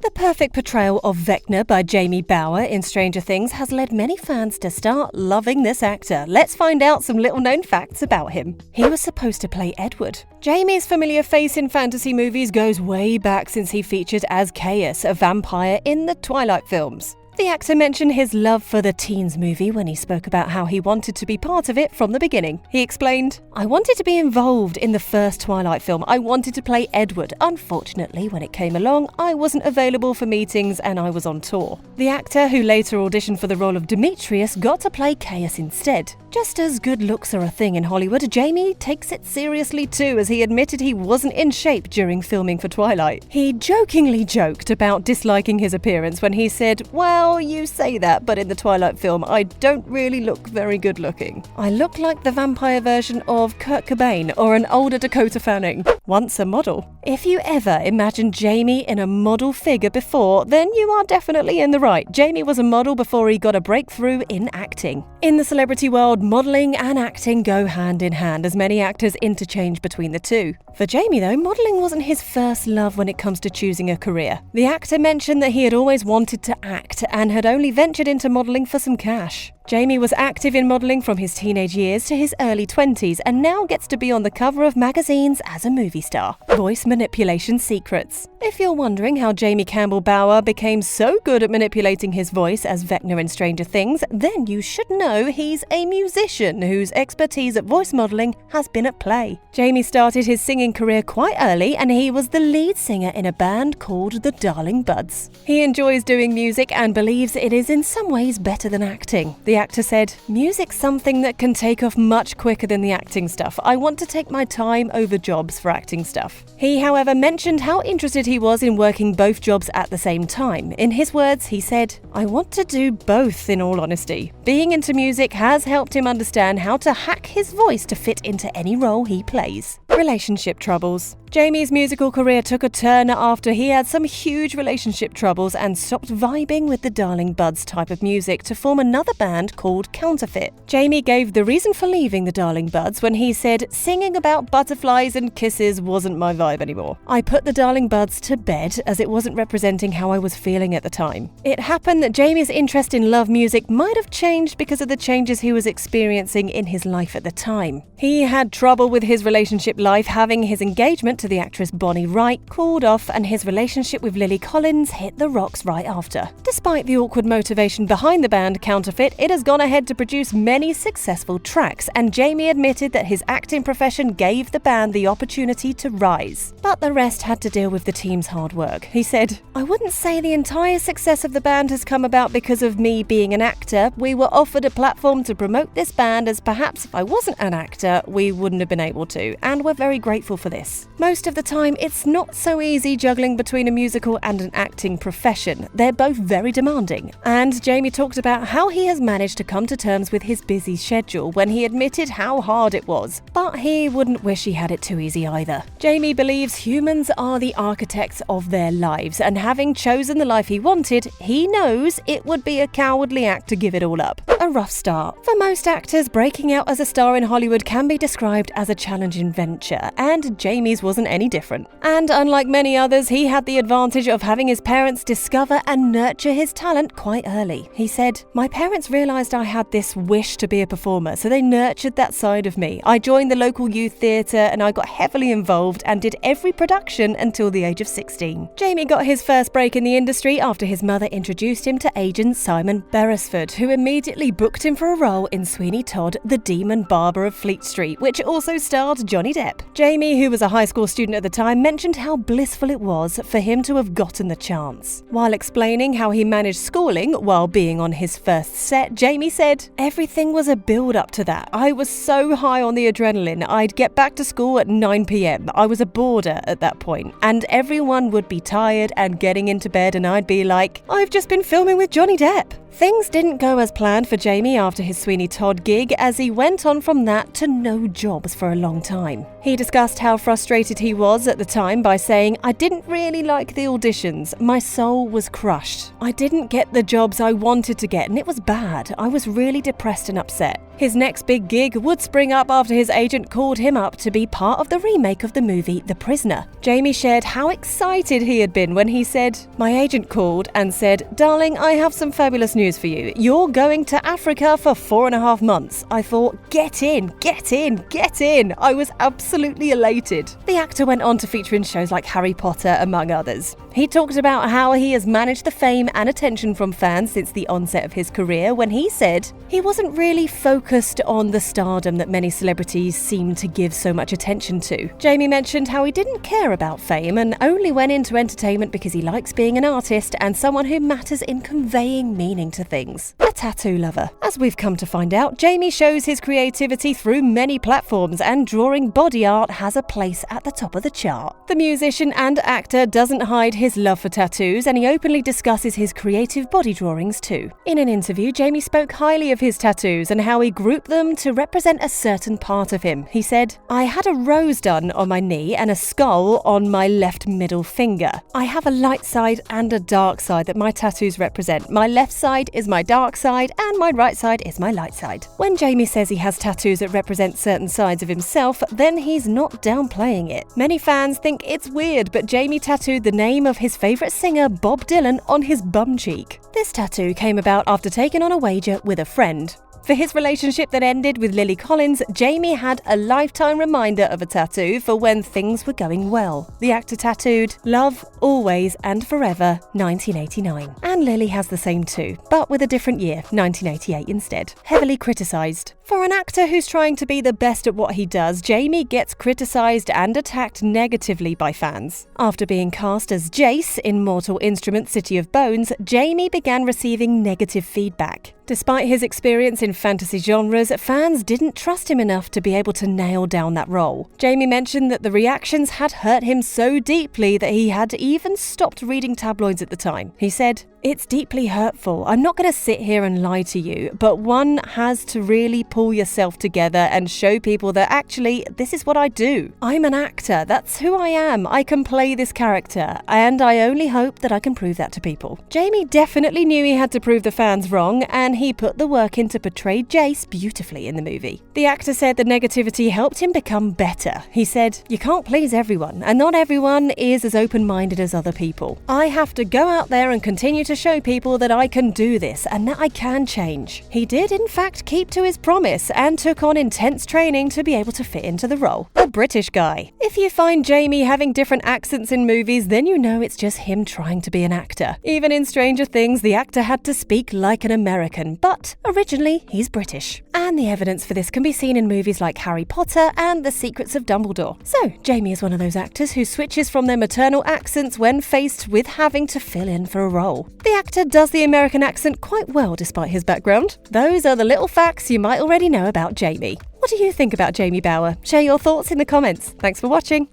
The perfect portrayal of Vecna by Jamie Bauer in Stranger Things has led many fans to start loving this actor. Let's find out some little-known facts about him. He was supposed to play Edward. Jamie's familiar face in fantasy movies goes way back since he featured as Caius, a vampire in the Twilight films. The actor mentioned his love for the Teens movie when he spoke about how he wanted to be part of it from the beginning. He explained, "I wanted to be involved in the first Twilight film. I wanted to play Edward. Unfortunately, when it came along, I wasn't available for meetings and I was on tour." The actor, who later auditioned for the role of Demetrius, got to play Caius instead. Just as good looks are a thing in Hollywood, Jamie takes it seriously too, as he admitted he wasn't in shape during filming for Twilight. He jokingly joked about disliking his appearance when he said, "Well, you say that, but in the Twilight film, I don't really look very good looking. I look like the vampire version of Kurt Cobain or an older Dakota Fanning, once a model." If you ever imagined Jamie in a model figure before, then you are definitely in the right. Jamie was a model before he got a breakthrough in acting. In the celebrity world, modeling and acting go hand in hand, as many actors interchange between the two. For Jamie though, modeling wasn't his first love when it comes to choosing a career. The actor mentioned that he had always wanted to act and had only ventured into modeling for some cash. Jamie was active in modeling from his teenage years to his early 20s and now gets to be on the cover of magazines as a movie star. Voice manipulation secrets. If you're wondering how Jamie Campbell Bauer became so good at manipulating his voice as Vecna in Stranger Things, then you should know he's a musician whose expertise at voice modeling has been at play. Jamie started his singing career quite early and he was the lead singer in a band called the Darling Buds. He enjoys doing music and believes it is in some ways better than acting. The actor said, "Music's something that can take off much quicker than the acting stuff. I want to take my time over jobs for acting stuff." He, however, mentioned how interested he was in working both jobs at the same time. In his words, he said, "I want to do both, in all honesty." Being into music has helped him understand how to hack his voice to fit into any role he plays. Relationship troubles. Jamie's musical career took a turn after he had some huge relationship troubles and stopped vibing with the Darling Buds type of music to form another band called Counterfeit. Jamie gave the reason for leaving the Darling Buds when he said, "Singing about butterflies and kisses wasn't my vibe anymore. I put the Darling Buds to bed as it wasn't representing how I was feeling at the time." It happened that Jamie's interest in love music might have changed because of the changes he was experiencing in his life at the time. He had trouble with his relationship life, having his engagement to the actress Bonnie Wright called off, and his relationship with Lily Collins hit the rocks right after. Despite the awkward motivation behind the band Counterfeit, it has gone ahead to produce many successful tracks, and Jamie admitted that his acting profession gave the band the opportunity to rise. But the rest had to deal with the team's hard work. He said, "I wouldn't say the entire success of the band has come about because of me being an actor. We were offered a platform to promote this band, as perhaps if I wasn't an actor, we wouldn't have been able to, and we're very grateful for this." Most of the time, it's not so easy juggling between a musical and an acting profession. They're both very demanding. And Jamie talked about how he has managed to come to terms with his busy schedule when he admitted how hard it was. But he wouldn't wish he had it too easy either. Jamie believes humans are the architects of their lives, and having chosen the life he wanted, he knows it would be a cowardly act to give it all up. A rough start. For most actors, breaking out as a star in Hollywood can be described as a challenging venture, and Jamie's wasn't any different. And unlike many others, he had the advantage of having his parents discover and nurture his talent quite early. He said, "My parents realized I had this wish to be a performer, so they nurtured that side of me. I joined the local youth theatre and I got heavily involved and did every production until the age of 16. Jamie got his first break in the industry after his mother introduced him to agent Simon Beresford, who immediately booked him for a role in Sweeney Todd, the Demon Barber of Fleet Street, which also starred Johnny Depp. Jamie, who was a high school student at the time, mentioned how blissful it was for him to have gotten the chance. While explaining how he managed schooling while being on his first set, Jamie said, "Everything was a build-up to that. I was so high on the adrenaline. I'd get back to school at 9 p.m. I was a boarder at that point, and everyone would be tired and getting into bed, and I'd be like, I've just been filming with Johnny Depp." Things didn't go as planned for Jamie after his Sweeney Todd gig, as he went on from that to no jobs for a long time. He discussed how frustrated he was at the time by saying, "I didn't really like the auditions. My soul was crushed. I didn't get the jobs I wanted to get and it was bad. I was really depressed and upset." His next big gig would spring up after his agent called him up to be part of the remake of the movie The Prisoner. Jamie shared how excited he had been when he said, "My agent called and said, 'Darling, I have some fabulous news for you. You're going to Africa for 4.5 months. I thought, get in, get in, get in. I was absolutely elated." The actor went on to feature in shows like Harry Potter, among others. He talked about how he has managed the fame and attention from fans since the onset of his career when he said he wasn't really focused on the stardom that many celebrities seem to give so much attention to. Jamie mentioned how he didn't care about fame and only went into entertainment because he likes being an artist and someone who matters in conveying meaning to things. A tattoo lover. As we've come to find out, Jamie shows his creativity through many platforms and drawing body art has a place at the top of the chart. The musician and actor doesn't hide his love for tattoos and he openly discusses his creative body drawings too. In an interview, Jamie spoke highly of his tattoos and how he grouped them to represent a certain part of him. He said, "I had a rose done on my knee and a skull on my left middle finger. I have a light side and a dark side that my tattoos represent. My left side is my dark side and my right side is my light side." When Jamie says he has tattoos that represent certain sides of himself, then he's not downplaying it. Many fans think it's weird, but Jamie tattooed the name of his favourite singer Bob Dylan on his bum cheek. This tattoo came about after taking on a wager with a friend. For his relationship that ended with Lily Collins, Jamie had a lifetime reminder of a tattoo for when things were going well. The actor tattooed "Love, Always and Forever, 1989. And Lily has the same too, but with a different year, 1988 instead. Heavily criticised. For an actor who's trying to be the best at what he does, Jamie gets criticised and attacked negatively by fans. After being cast as Jace in Mortal Instruments City of Bones, Jamie began receiving negative feedback. Despite his experience in fantasy genres, fans didn't trust him enough to be able to nail down that role. Jamie mentioned that the reactions had hurt him so deeply that he had even stopped reading tabloids at the time. He said, "It's deeply hurtful. I'm not going to sit here and lie to you, but one has to really pull yourself together and show people that actually, this is what I do. I'm an actor. That's who I am. I can play this character, and I only hope that I can prove that to people." Jamie definitely knew he had to prove the fans wrong, and he put the work in to portray Jace beautifully in the movie. The actor said the negativity helped him become better. He said, "You can't please everyone, and not everyone is as open-minded as other people. I have to go out there and continue to show people that I can do this and that I can change." He did, in fact, keep to his promise and took on intense training to be able to fit into the role. A British guy. If you find Jamie having different accents in movies, then you know it's just him trying to be an actor. Even in Stranger Things, the actor had to speak like an American, but originally he's British. And the evidence for this can be seen in movies like Harry Potter and The Secrets of Dumbledore. So, Jamie is one of those actors who switches from their maternal accents when faced with having to fill in for a role. The actor does the American accent quite well despite his background. Those are the little facts you might already know about Jamie. What do you think about Jamie Bower? Share your thoughts in the comments. Thanks for watching.